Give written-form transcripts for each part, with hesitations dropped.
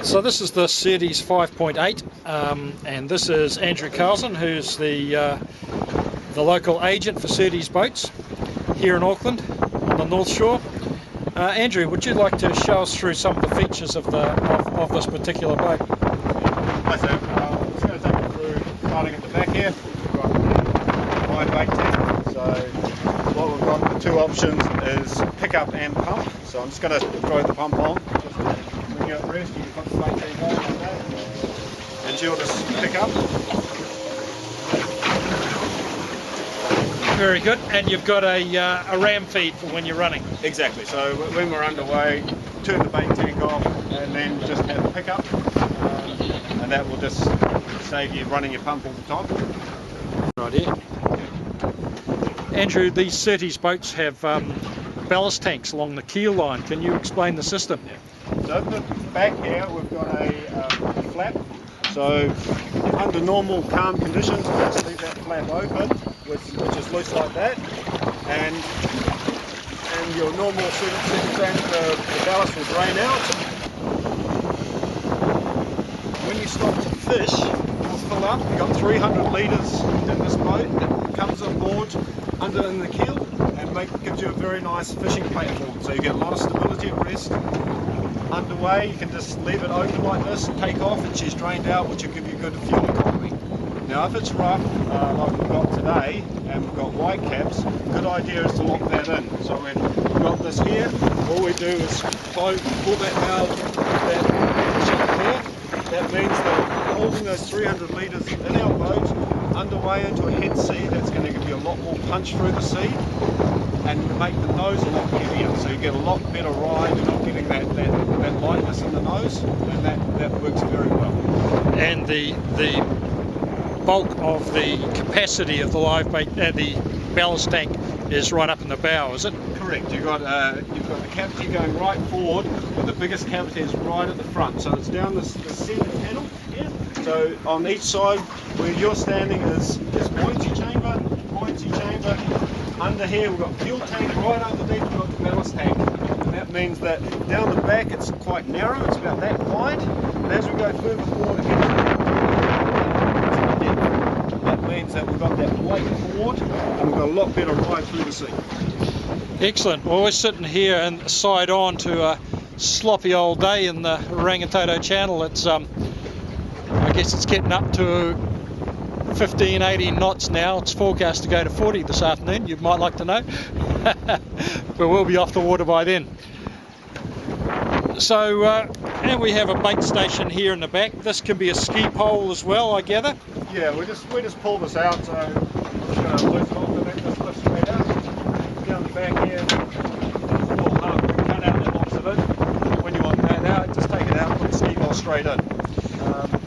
So this is the Surtees 5.8, and this is Andrew Carlson, who's the local agent for Surtees boats here in Auckland on the North Shore. Andrew, would you like to show us through some of the features of this particular boat? Hi Sam, I'm just going to take you through starting at the back here. We've got 5 bait tank. So what we've got, the two options is pick up and pump. So I'm just going to throw the pump on. Just when you're at rest, you can put the bait tank on like that, and she'll just pick up. Very good. And you've got a ram feed for when you're running. Exactly. So when we're underway, turn the bait tank off, and then just have a pickup, and that will just save you running your pump all the time. Right here. Andrew, these Surtees boats have ballast tanks along the keel line. Can you explain the system? So at the back here we've got a flap. So under normal calm conditions, we just leave that flap open, which is loose like that, and your normal circumstance, the ballast will drain out. When you stop to fish, you'll fill up. You've got 300 litres in this boat that comes on board under in the keel and gives you a very nice fishing platform. So you get a lot of stability at rest. Underway, you can just leave it open like this, take off, and she's drained out, which will give you good fuel economy. Now if it's rough, like we've got today, and we've got white caps, good idea is to lock that in. So when we've got this here, all we do is pull that valve, that shut there. That means that holding those 300 litres in our boat, underway into a head sea, that's going to give you a lot more punch through the sea, and make the nose a lot heavier, so you get a lot better ride. You're not getting that lightness in the nose, and that works very well. And the bulk of the capacity of the live bait, the ballast tank, is right up in the bow, is it? Correct. You've got the cavity going right forward, but the biggest cavity is right at the front. So it's down the centre panel here. So on each side where you're standing is buoyancy chamber. Under here we've got fuel tank, right underneath we've got the ballast tank. And that means that down the back it's quite narrow, it's about that wide, and as we go further forward it gets that means that we've got that weight forward and we've got a lot better ride through the sea. Excellent. Well, we're sitting here and side on to a sloppy old day in the Rangitoto Channel. It's I guess it's getting up to 15, 18 knots now. It's forecast to go to 40 this afternoon, you might like to know. But we'll be off the water by then. So, and we have a bait station here in the back. This can be a ski pole as well, I gather. Yeah, we just pull this out, so I'm just going to loose it off and then just lift straight out. Down the back here, pull up, cut out that lots of it. When you want that out, just take it out, put the ski pole straight in.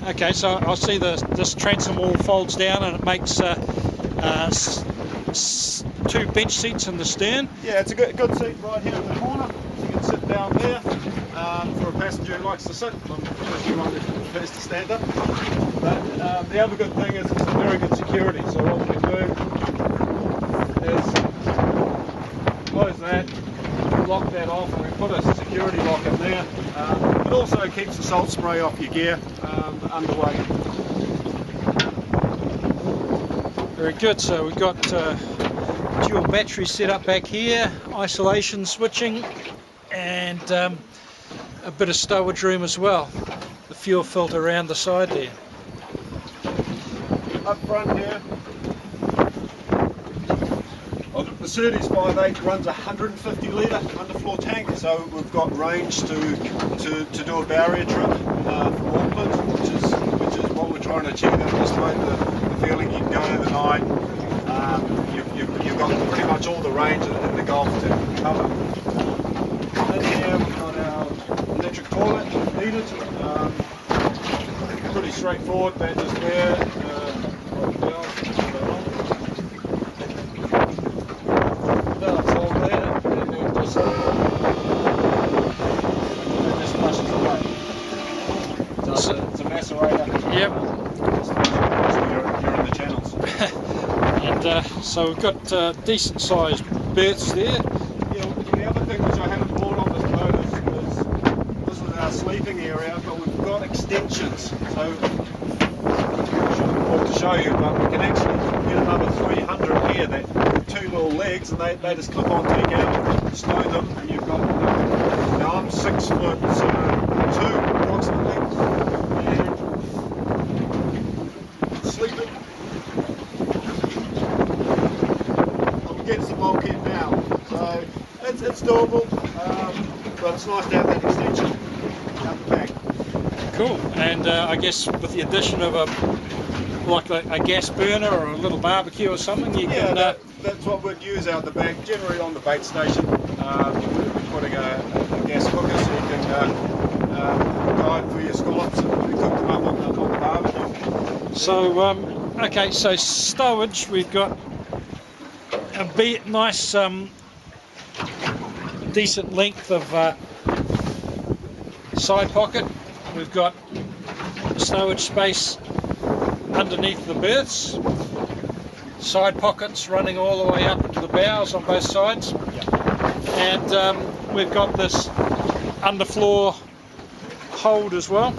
Okay, so I see this transom all folds down and it makes 2 bench seats in the stern. Yeah, it's a good seat right here in the corner. So you can sit down there for a passenger who likes to sit. I'm usually one that prefers to stand up. But the other good thing is it's a very good security. So what we can do is close that, lock that off, and we put a security lock in there. It also keeps the salt spray off your gear underway. Very good. So we've got dual battery set up back here, isolation switching, and a bit of stowage room as well. The fuel filter around the side there. Up front here, the Surtees 5.8 runs a 150 litre underfloor tank, so we've got range to do a barrier trip from Auckland, which is what we're trying to achieve at this point. The feeling you can go overnight. You've got pretty much all the range in the Gulf to cover. In here we've got our electric toilet needed. Pretty straightforward. That just there. That's all there, and then just flushes away. So it's a macerator. Yep. You're in the channels. And so we've got decent sized berths there. Yeah, the other thing which I haven't brought on this boat is this is our sleeping area, but we've got extensions. So I should have brought to show you, but we can actually get another 300 here that with two little legs, and they just clip onto your gallon, stow them, and you've got. Now I'm 6'2" approximately, and sleeping. I'm against the bulkhead now, so it's doable, but it's nice to have that extension out the back. Cool. And I guess with the addition of a gas burner or a little barbecue or something, you can. That's what we'd use out the back. Generally on the bait station, we're putting a gas cooker so you can dive for your scallops and cook them up on the barbecue. So okay, so stowage, we've got a nice decent length of side pocket. We've got stowage space underneath the berths, side pockets running all the way up into the bows on both sides, and we've got this underfloor hold as well.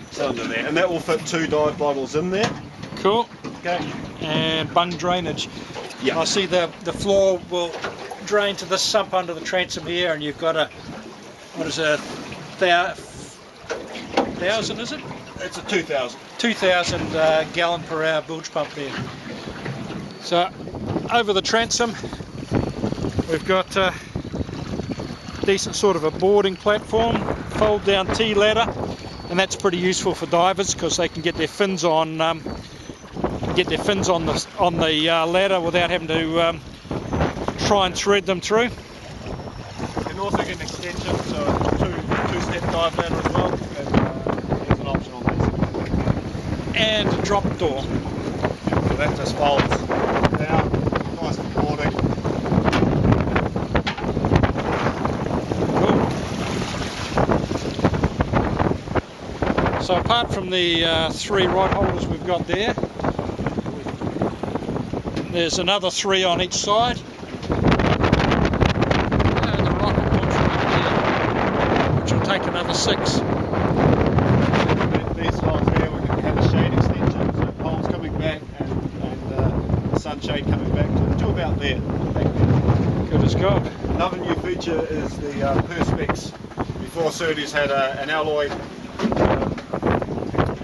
It's under there, and that will fit 2 dive bottles in there. Cool. Okay. And bung drainage. Yeah. I see the floor will drain to this sump under the transom here, and you've got a, what is it, 1,000 is it? It's a 2,000. 2,000 gallon per hour bilge pump there. So over the transom we've got a decent sort of a boarding platform, fold down T ladder, and that's pretty useful for divers because they can get their fins on the ladder without having to try and thread them through. You can also get an extension, so a two-step dive ladder as well. There's an option on that. And a drop door. So that just folds down, nice and boarding. Cool. So apart from the 3 rod holders we've got there, there's another 3 on each side. And the rocket launcher right there, which will take another 6. These ones here, we can have a shade extension, so poles coming back and sunshade coming back to about there. Good as gold. Another new feature is the perspex. Before Surtees had an alloy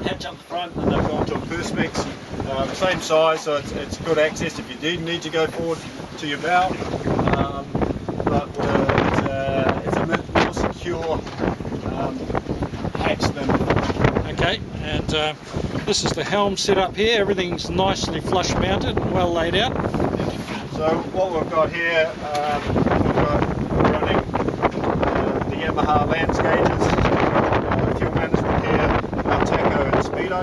hatch up the front, and they've gone to a perspex. Same size, so it's good access if you do need to go forward to your bow, but it's a bit more secure hatch than. Okay, and this is the helm set up here. Everything's nicely flush mounted and well laid out. So what we've got here, we're running the Yamaha lens gauges, fuel management here, our tacho and speedo.